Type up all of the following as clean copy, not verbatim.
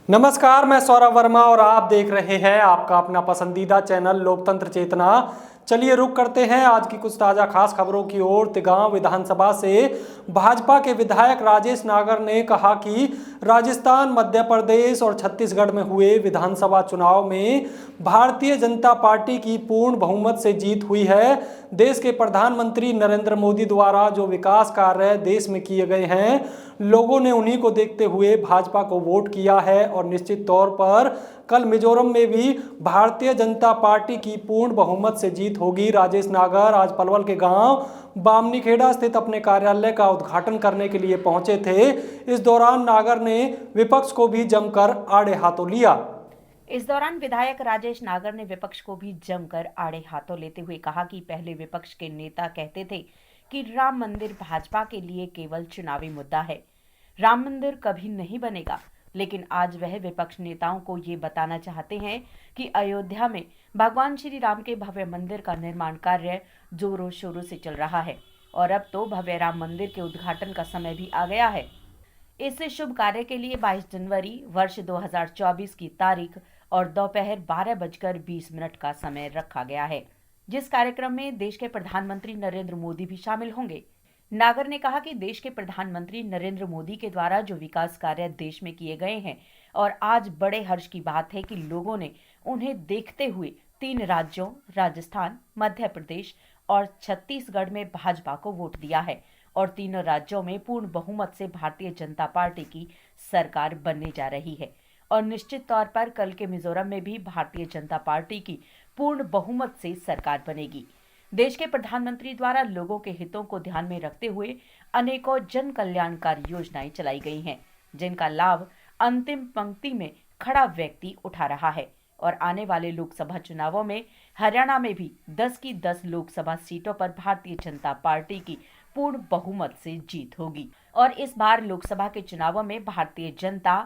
नमस्कार, मैं सौरभ वर्मा और आप देख रहे हैं आपका अपना पसंदीदा चैनल लोकतंत्र चेतना। चलिए रुक करते हैं आज की कुछ ताज़ा खास खबरों की ओर। तिगांव विधानसभा से भाजपा के विधायक राजेश नागर ने कहा कि राजस्थान, मध्य प्रदेश और छत्तीसगढ़ में हुए विधानसभा चुनाव में भारतीय जनता पार्टी की पूर्ण बहुमत से जीत हुई है। देश के प्रधानमंत्री नरेंद्र मोदी द्वारा जो विकास कार्य देश में किए गए हैं, लोगों ने उन्हीं को देखते हुए भाजपा को वोट किया है और निश्चित तौर पर कल मिजोरम में भी भारतीय जनता पार्टी की पूर्ण बहुमत से जीत होगी। राजेश नागर आज पलवल के गांव बामनीखेड़ा स्थित अपने कार्यालय का उद्घाटन करने के लिए पहुंचे थे। इस दौरान नागर ने विपक्ष को भी जमकर आड़े हाथों लिया। इस दौरान विधायक राजेश नागर ने विपक्ष को भी जमकर आड़े हाथों लेते हुए कहा कि पहले विपक्ष के नेता कहते थे कि राम मंदिर भाजपा के लिए केवल चुनावी मुद्दा है, राम मंदिर कभी नहीं बनेगा। लेकिन आज वह विपक्ष नेताओं को ये बताना चाहते हैं कि अयोध्या में भगवान श्री राम के भव्य मंदिर का निर्माण कार्य जोरों शोरों से चल रहा है और अब तो भव्य राम मंदिर के उद्घाटन का समय भी आ गया है। इस शुभ कार्य के लिए 22 जनवरी वर्ष 2024 की तारीख और दोपहर 12:20 का समय रखा गया है, जिस कार्यक्रम में देश के प्रधानमंत्री नरेंद्र मोदी भी शामिल होंगे। नागर ने कहा कि देश के प्रधानमंत्री नरेंद्र मोदी के द्वारा जो विकास कार्य देश में किए गए हैं और आज बड़े हर्ष की बात है कि लोगों ने उन्हें देखते हुए 3 राज्यों राजस्थान, मध्य प्रदेश और छत्तीसगढ़ में भाजपा को वोट दिया है और तीनों राज्यों में पूर्ण बहुमत से भारतीय जनता पार्टी की सरकार बनने जा रही है और निश्चित तौर पर कल के मिजोरम में भी भारतीय जनता पार्टी की पूर्ण बहुमत से सरकार बनेगी। देश के प्रधानमंत्री द्वारा लोगों के हितों को ध्यान में रखते हुए अनेकों जन कल्याणकारी योजनाएं चलाई गई हैं, जिनका लाभ अंतिम पंक्ति में खड़ा व्यक्ति उठा रहा है और आने वाले लोकसभा चुनावों में हरियाणा में भी 10 की 10 लोकसभा सीटों पर भारतीय जनता पार्टी की पूर्ण बहुमत से जीत होगी और इस बार लोकसभा के चुनावों में भारतीय जनता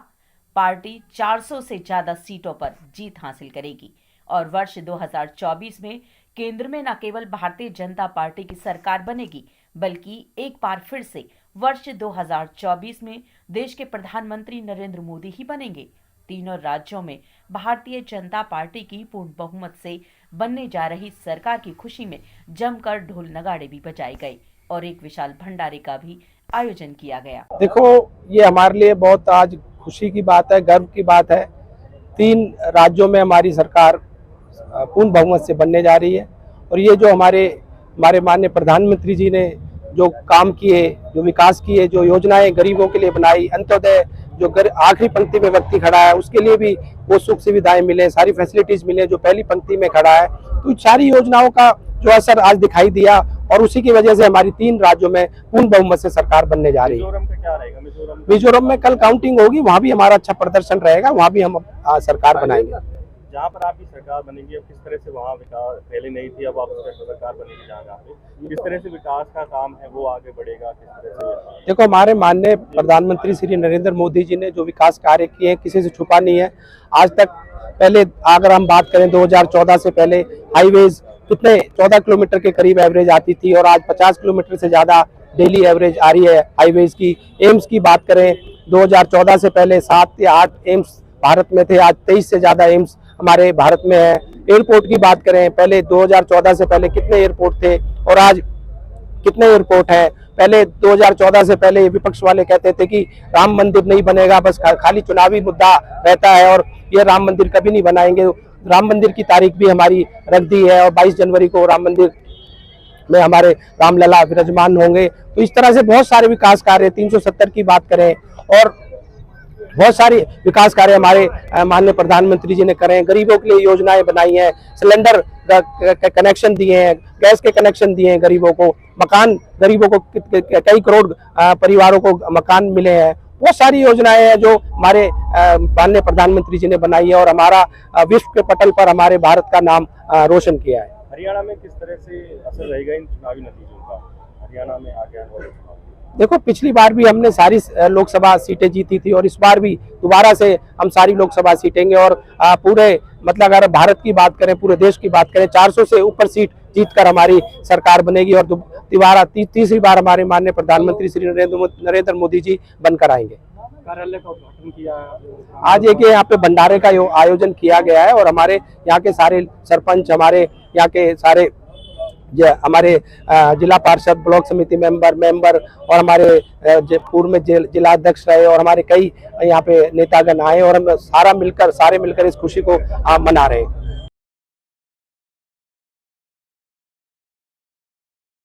पार्टी 400 से ज्यादा सीटों पर जीत हासिल करेगी और वर्ष 2024 में केंद्र में न केवल भारतीय जनता पार्टी की सरकार बनेगी, बल्कि एक बार फिर से वर्ष 2024 में देश के प्रधानमंत्री नरेंद्र मोदी ही बनेंगे। तीनों राज्यों में भारतीय जनता पार्टी की पूर्ण बहुमत से बनने जा रही सरकार की खुशी में जमकर ढोल नगाड़े भी बजाए गए और एक विशाल भंडारे का भी आयोजन किया गया। देखो, ये हमारे लिए बहुत आज खुशी की बात है, गर्व की बात है। 3 राज्यों में हमारी सरकार पूर्ण बहुमत से बनने जा रही है और ये जो हमारे माननीय प्रधानमंत्री जी ने जो काम किए, जो विकास किए, जो योजनाएं गरीबों के लिए बनाई, अंत्योदय जो आखिरी पंक्ति में व्यक्ति खड़ा है उसके लिए भी वो सुख सुविधाएं मिले, सारी फैसिलिटीज मिले जो पहली पंक्ति में खड़ा है। तो सारी योजनाओं का जो असर आज दिखाई दिया और उसी की वजह से हमारी 3 राज्यों में पूर्ण बहुमत से सरकार बनने जा रही है। मिजोरम का क्या रहेगा? मिजोरम में कल काउंटिंग होगी, वहाँ भी हमारा अच्छा प्रदर्शन रहेगा, वहाँ भी हम सरकार बनाएंगे। जहाँ पर आपकी सरकार बनेगी, अब किस तरह से वहाँ विकास पहले नहीं थी, अब आप सरकार बनेगी जहाँ पे किस तरह से विकास का काम है वो आगे बढ़ेगा, किस तरह से? देखो, हमारे माननीय प्रधानमंत्री श्री नरेंद्र मोदी जी ने जो विकास कार्य किए हैं किसी से छुपा नहीं है। आज तक पहले अगर हम बात करें 2014 से पहले हाईवेज कितने 14 किलोमीटर के करीब एवरेज आती थी और आज 50 किलोमीटर से ज्यादा डेली एवरेज आ रही है हाईवेज की। एम्स की बात करें 2014 से पहले 7 या 8 एम्स भारत में थे, आज 23 से ज्यादा एम्स हमारे भारत में है। एयरपोर्ट की बात करें, पहले 2014 से पहले कितने एयरपोर्ट थे और आज कितने एयरपोर्ट है। पहले 2014 से पहले विपक्ष वाले कहते थे कि राम मंदिर नहीं बनेगा, बस खाली चुनावी मुद्दा रहता है और ये राम मंदिर कभी नहीं बनाएंगे। राम मंदिर की तारीख भी हमारी रख दी है और 22 जनवरी को राम मंदिर में हमारे रामलला विराजमान होंगे। तो इस तरह से बहुत सारे विकास कार्य 370 की बात करें और बहुत सारी विकास कार्य हमारे माननीय प्रधानमंत्री जी ने करे। गरीबों के लिए योजनाएं बनाई हैं, सिलेंडर कनेक्शन दिए हैं, गैस के कनेक्शन दिए हैं गरीबों को, मकान गरीबों को कई करोड़ परिवारों को मकान मिले हैं। वो सारी योजनाएं हैं जो हमारे माननीय प्रधानमंत्री जी ने बनाई है और हमारा विश्व के पटल पर हमारे भारत का नाम रोशन किया है। हरियाणा में किस तरह से असर रहेगा इन चुनावी नतीजों का? हरियाणा में आगे देखो, पिछली बार भी हमने सारी लोकसभा सीटें जीती थी और इस बार भी दोबारा से हम सारी लोकसभा सीटेंगे और पूरे मतलब अगर भारत की बात करें, पूरे देश की बात करें, 400 से ऊपर सीट जीतकर हमारी सरकार बनेगी और तीसरी बार हमारे माननीय प्रधानमंत्री श्री नरेंद्र मोदी जी बनकर आएंगे। कार्यालय का उद्घाटन किया। आज एक यहाँ पे भंडारे का आयोजन किया गया है और हमारे यहाँ के सारे सरपंच, हमारे यहाँ के सारे हमारे जिला पार्षद, ब्लॉक समिति मेंबर और हमारे पूर्व में जिला अध्यक्ष रहे और हमारे कई यहाँ पे नेतागण आए और हम सारे मिलकर इस खुशी को मना रहे हैं।